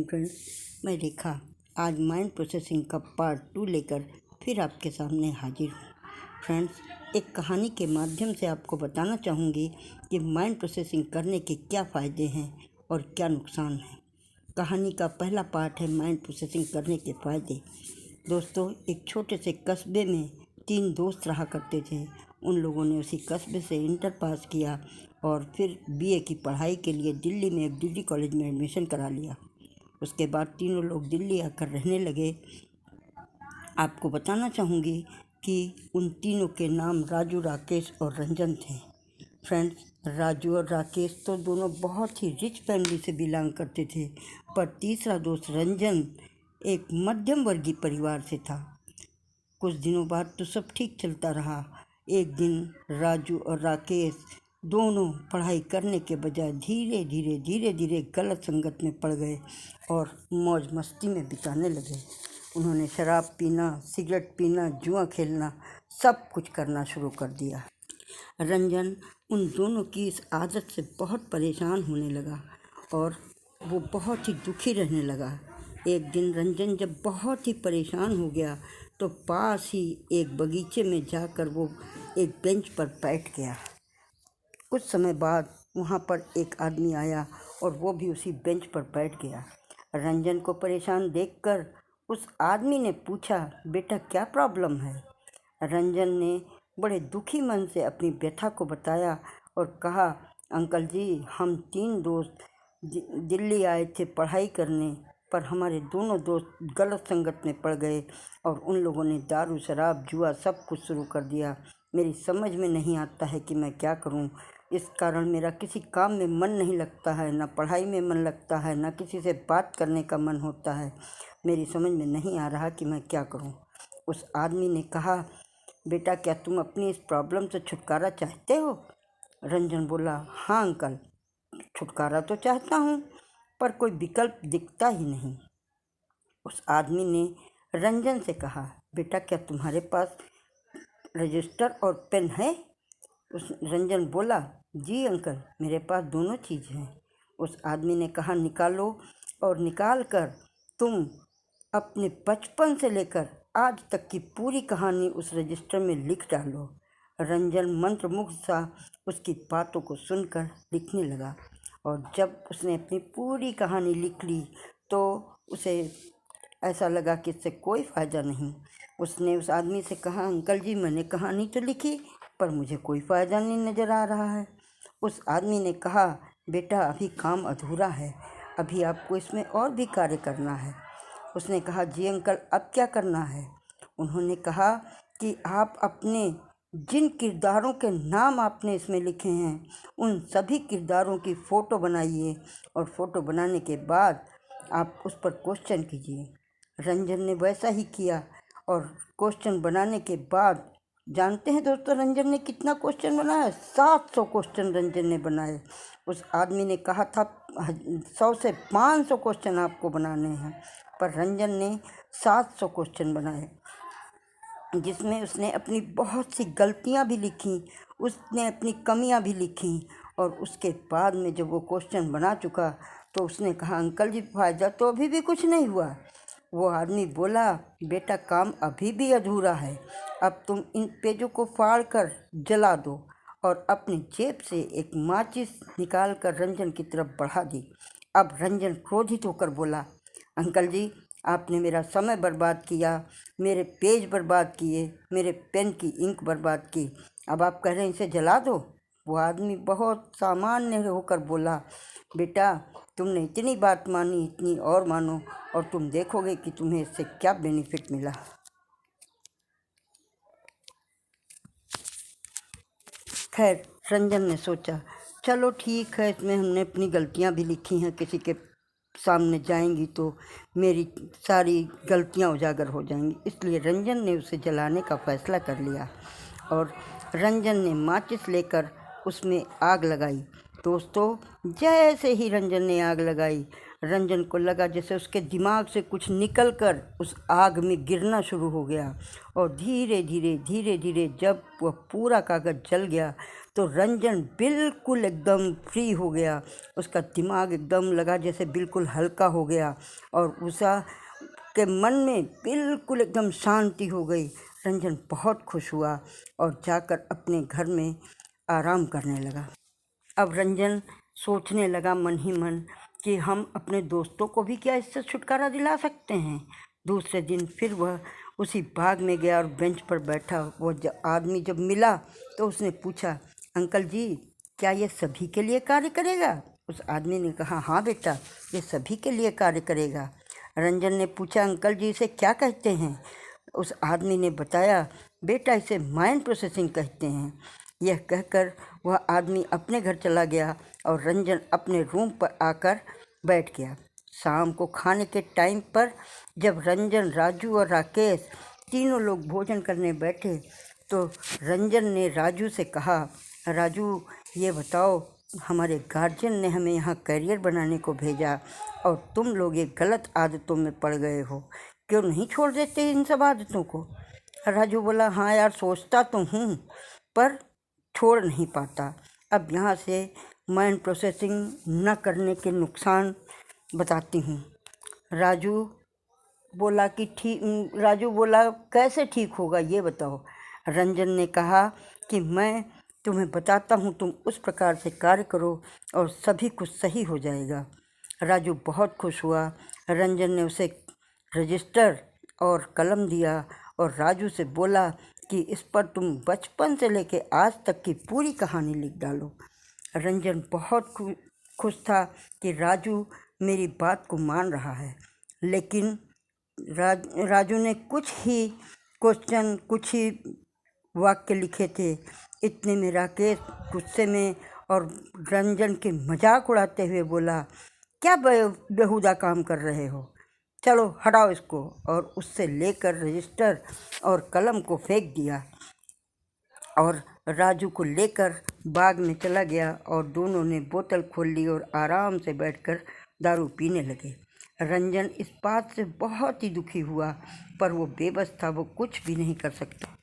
Morning friends, मैं रेखा आज mind processing का पार्ट 2 लेकर फिर आपके सामने हाजिर हूँ। फ्रेंड्स, एक कहानी के माध्यम से आपको बताना चाहूँगी कि माइंड प्रोसेसिंग करने के क्या फ़ायदे हैं और क्या नुकसान हैं। कहानी का पहला पार्ट है माइंड प्रोसेसिंग करने के फ़ायदे। दोस्तों, एक छोटे से कस्बे में 3 दोस्त रहा करते थे। उन लोगों ने उसी कस्बे से इंटर पास किया और फिर बीए की पढ़ाई के लिए दिल्ली में एक डिग्री कॉलेज में एडमिशन करा लिया। उसके बाद तीनों लोग दिल्ली आकर रहने लगे। आपको बताना चाहूँगी कि उन तीनों के नाम राजू, राकेश और रंजन थे। फ्रेंड्स, राजू और राकेश तो दोनों बहुत ही रिच फैमिली से बिलोंग करते थे, पर तीसरा दोस्त रंजन एक मध्यम वर्गीय परिवार से था। कुछ दिनों बाद तो सब ठीक चलता रहा। एक दिन राजू और राकेश दोनों पढ़ाई करने के बजाय धीरे धीरे गलत संगत में पड़ गए और मौज मस्ती में बिताने लगे। उन्होंने शराब पीना, सिगरेट पीना, जुआ खेलना, सब कुछ करना शुरू कर दिया। रंजन उन दोनों की इस आदत से बहुत परेशान होने लगा और वो बहुत ही दुखी रहने लगा। एक दिन रंजन जब बहुत ही परेशान हो गया तो पास ही एक बगीचे में जाकर वो एक बेंच पर बैठ गया। कुछ समय बाद वहाँ पर एक आदमी आया और वो भी उसी बेंच पर बैठ गया। रंजन को परेशान देखकर उस आदमी ने पूछा, बेटा क्या प्रॉब्लम है? रंजन ने बड़े दुखी मन से अपनी व्यथा को बताया और कहा, अंकल जी, हम 3 दोस्त दिल्ली आए थे पढ़ाई करने, पर हमारे दोनों दोस्त गलत संगत में पड़ गए और उन लोगों ने दारू, शराब, जुआ सब कुछ शुरू कर दिया। मेरी समझ में नहीं आता है कि मैं क्या करूं। इस कारण मेरा किसी काम में मन नहीं लगता है, ना पढ़ाई में मन लगता है, ना किसी से बात करने का मन होता है। मेरी समझ में नहीं आ रहा कि मैं क्या करूं। उस आदमी ने कहा, बेटा क्या तुम अपनी इस प्रॉब्लम से छुटकारा चाहते हो? रंजन बोला, हाँ अंकल, छुटकारा तो चाहता हूँ, पर कोई विकल्प दिखता ही नहीं। उस आदमी ने रंजन से कहा, बेटा क्या तुम्हारे पास रजिस्टर और पेन है? उस रंजन बोला, जी अंकल, मेरे पास दोनों चीज़ हैं। उस आदमी ने कहा, निकालो और निकाल कर तुम अपने बचपन से लेकर आज तक की पूरी कहानी उस रजिस्टर में लिख डालो। रंजन मंत्रमुग्ध सा उसकी बातों को सुनकर लिखने लगा और जब उसने अपनी पूरी कहानी लिख ली तो उसे ऐसा लगा कि इससे कोई फ़ायदा नहीं। उसने उस आदमी से कहा, अंकल जी, मैंने कहानी तो लिखी पर मुझे कोई फ़ायदा नहीं नज़र आ रहा है। उस आदमी ने कहा, बेटा अभी काम अधूरा है, अभी आपको इसमें और भी कार्य करना है। उसने कहा, जी अंकल, अब क्या करना है? उन्होंने कहा कि आप अपने जिन किरदारों के नाम आपने इसमें लिखे हैं उन सभी किरदारों की फ़ोटो बनाइए और फ़ोटो बनाने के बाद आप उस पर क्वेश्चन कीजिए। रंजन ने वैसा ही किया और क्वेश्चन बनाने के बाद जानते हैं दोस्तों रंजन ने कितना क्वेश्चन बनाया? 700 क्वेश्चन रंजन ने बनाए। उस आदमी ने कहा था 100 से 500 क्वेश्चन आपको बनाने हैं, पर रंजन ने 700 क्वेश्चन बनाए, जिसमें उसने अपनी बहुत सी गलतियां भी लिखी, उसने अपनी कमियां भी लिखी। और उसके बाद में जब वो क्वेश्चन बना चुका तो उसने कहा, अंकल जी, फ़ायदा तो अभी भी कुछ नहीं हुआ। वो आदमी बोला, बेटा काम अभी भी अधूरा है, अब तुम इन पेजों को फाड़ कर जला दो। और अपनी जेब से एक माचिस निकाल कर रंजन की तरफ बढ़ा दी। अब रंजन क्रोधित होकर बोला, अंकल जी, आपने मेरा समय बर्बाद किया, मेरे पेज बर्बाद किए, मेरे पेन की इंक बर्बाद की, अब आप कह रहे हैं इसे जला दो? वो आदमी बहुत सामान्य होकर बोला, बेटा तुमने इतनी बात मानी, इतनी और मानो और तुम देखोगे कि तुम्हें इससे क्या बेनिफिट मिला। खैर, रंजन ने सोचा, चलो ठीक है, इसमें हमने अपनी गलतियां भी लिखी हैं, किसी के सामने जाएंगी तो मेरी सारी गलतियां उजागर हो जाएंगी। इसलिए रंजन ने उसे जलाने का फ़ैसला कर लिया और रंजन ने माचिस लेकर उसमें आग लगाई। दोस्तों, जैसे ही रंजन ने आग लगाई, रंजन को लगा जैसे उसके दिमाग से कुछ निकलकर उस आग में गिरना शुरू हो गया और धीरे धीरे जब वह पूरा कागज़ जल गया तो रंजन बिल्कुल एकदम फ्री हो गया। उसका दिमाग एकदम लगा जैसे बिल्कुल हल्का हो गया और उषा के मन में बिल्कुल एकदम शांति हो गई। रंजन बहुत खुश हुआ और जाकर अपने घर में आराम करने लगा। अब रंजन सोचने लगा मन ही मन कि हम अपने दोस्तों को भी क्या इससे छुटकारा दिला सकते हैं। दूसरे दिन फिर वह उसी बाग में गया और बेंच पर बैठा। वह आदमी जब मिला तो उसने पूछा, अंकल जी क्या ये सभी के लिए कार्य करेगा? उस आदमी ने कहा, हाँ बेटा, ये सभी के लिए कार्य करेगा। रंजन ने पूछा, अंकल जी इसे क्या कहते हैं? उस आदमी ने बताया, बेटा इसे माइंड प्रोसेसिंग कहते हैं। यह कहकर वह आदमी अपने घर चला गया और रंजन अपने रूम पर आकर बैठ गया। शाम को खाने के टाइम पर जब रंजन, राजू और राकेश तीनों लोग भोजन करने बैठे तो रंजन ने राजू से कहा, राजू ये बताओ, हमारे गार्जियन ने हमें यहाँ करियर बनाने को भेजा और तुम लोग ये गलत आदतों में पड़ गए हो, क्यों नहीं छोड़ देते इन सब आदतों को? राजू बोला, हाँ यार, सोचता तो हूँ पर छोड़ नहीं पाता। अब यहाँ से माइंड प्रोसेसिंग न करने के नुकसान बताती हूँ। राजू बोला, कैसे ठीक होगा ये बताओ। रंजन ने कहा कि मैं तुम्हें बताता हूँ, तुम उस प्रकार से कार्य करो और सभी कुछ सही हो जाएगा। राजू बहुत खुश हुआ। रंजन ने उसे रजिस्टर और कलम दिया और राजू से बोला कि इस पर तुम बचपन से लेके आज तक की पूरी कहानी लिख डालो। रंजन बहुत खुश था कि राजू मेरी बात को मान रहा है, लेकिन राजू ने कुछ ही वाक्य लिखे थे। इतने में राकेश गुस्से में और रंजन के मजाक उड़ाते हुए बोला, क्या बेहुदा काम कर रहे हो, चलो हटाओ इसको, और उससे लेकर रजिस्टर और कलम को फेंक दिया और राजू को लेकर बाग में चला गया और दोनों ने बोतल खोल ली और आराम से बैठकर दारू पीने लगे। रंजन इस बात से बहुत ही दुखी हुआ, पर वो बेबस था, वो कुछ भी नहीं कर सकता।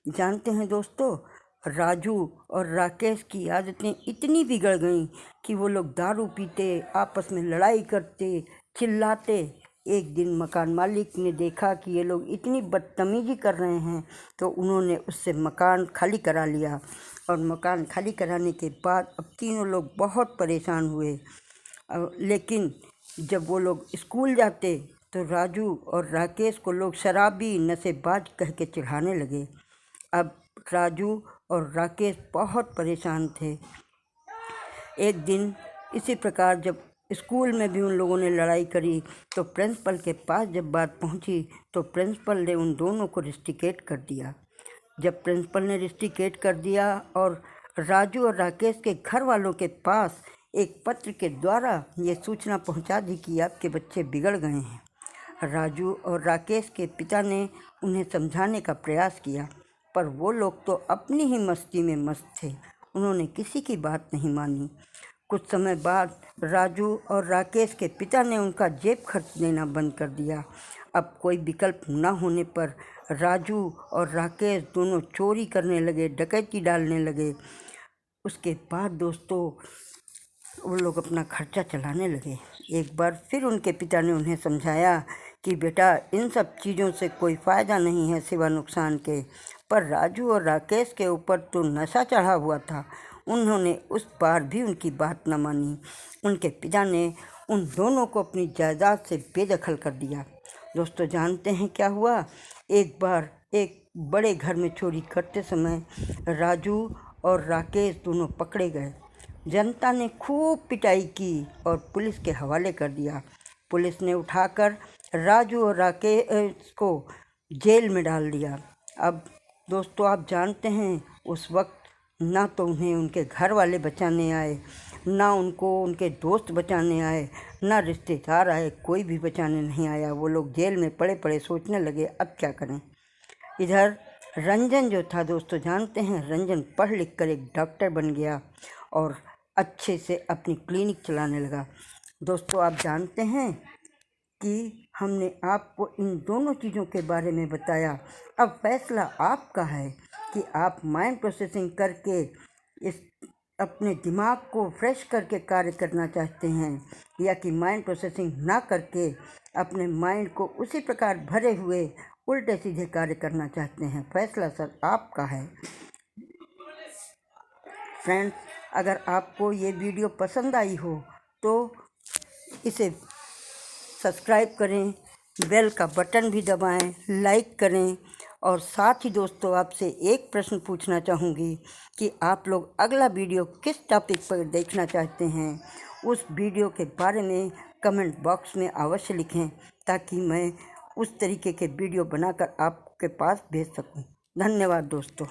जानते हैं दोस्तों, राजू और राकेश की आदतें इतनी बिगड़ गईं कि वो लोग दारू पीते, आपस में लड़ाई करते, चिल्लाते। एक दिन मकान मालिक ने देखा कि ये लोग इतनी बदतमीजी कर रहे हैं तो उन्होंने उससे मकान खाली करा लिया और मकान खाली कराने के बाद अब तीनों लोग बहुत परेशान हुए। लेकिन जब वो लोग स्कूल जाते तो राजू और राकेश को लोग शराबी, नशेबाज कह के चिढ़ाने लगे। अब राजू और राकेश बहुत परेशान थे। एक दिन इसी प्रकार जब स्कूल में भी उन लोगों ने लड़ाई करी तो प्रिंसिपल के पास जब बात पहुंची तो प्रिंसिपल ने उन दोनों को रिस्ट्रिकेट कर दिया। जब प्रिंसिपल ने रिस्ट्रिकेट कर दिया और राजू और राकेश के घर वालों के पास एक पत्र के द्वारा ये सूचना पहुंचा दी कि आपके बच्चे बिगड़ गए हैं। राजू और राकेश के पिता ने उन्हें समझाने का प्रयास किया, पर वो लोग तो अपनी ही मस्ती में मस्त थे, उन्होंने किसी की बात नहीं मानी। कुछ समय बाद राजू और राकेश के पिता ने उनका जेब खर्च देना बंद कर दिया। अब कोई विकल्प न होने पर राजू और राकेश दोनों चोरी करने लगे, डकैती डालने लगे। उसके बाद दोस्तों वो लोग अपना खर्चा चलाने लगे। एक बार फिर उनके पिता ने उन्हें समझाया कि बेटा, इन सब चीज़ों से कोई फ़ायदा नहीं है सिवा नुकसान के। पर राजू और राकेश के ऊपर तो नशा चढ़ा हुआ था, उन्होंने उस बार भी उनकी बात न मानी। उनके पिता ने उन दोनों को अपनी जायदाद से बेदखल कर दिया। दोस्तों जानते हैं क्या हुआ? एक बार एक बड़े घर में चोरी करते समय राजू और राकेश दोनों पकड़े गए। जनता ने खूब पिटाई की और पुलिस के हवाले कर दिया। पुलिस ने उठाकर राजू और राकेश को जेल में डाल दिया। अब दोस्तों आप जानते हैं उस वक्त ना तो उन्हें उनके घर वाले बचाने आए, ना उनको उनके दोस्त बचाने आए, ना रिश्तेदार आए, कोई भी बचाने नहीं आया। वो लोग जेल में पड़े पड़े सोचने लगे अब क्या करें। इधर रंजन जो था दोस्तों जानते हैं, रंजन पढ़ लिख कर एक डॉक्टर बन गया और अच्छे से अपनी क्लिनिक चलाने लगा। दोस्तों, आप जानते हैं कि हमने आपको इन दोनों चीज़ों के बारे में बताया। अब फैसला आपका है कि आप माइंड प्रोसेसिंग करके इस अपने दिमाग को फ्रेश करके कार्य करना चाहते हैं, या कि माइंड प्रोसेसिंग ना करके अपने माइंड को उसी प्रकार भरे हुए उल्टे सीधे कार्य करना चाहते हैं। फैसला सर आपका है। फ्रेंड्स, अगर आपको ये वीडियो पसंद आई हो तो इसे सब्सक्राइब करें, बेल का बटन भी दबाएं, लाइक करें। और साथ ही दोस्तों, आपसे एक प्रश्न पूछना चाहूँगी कि आप लोग अगला वीडियो किस टॉपिक पर देखना चाहते हैं, उस वीडियो के बारे में कमेंट बॉक्स में अवश्य लिखें, ताकि मैं उस तरीके के वीडियो बनाकर आपके पास भेज सकूं। धन्यवाद दोस्तों।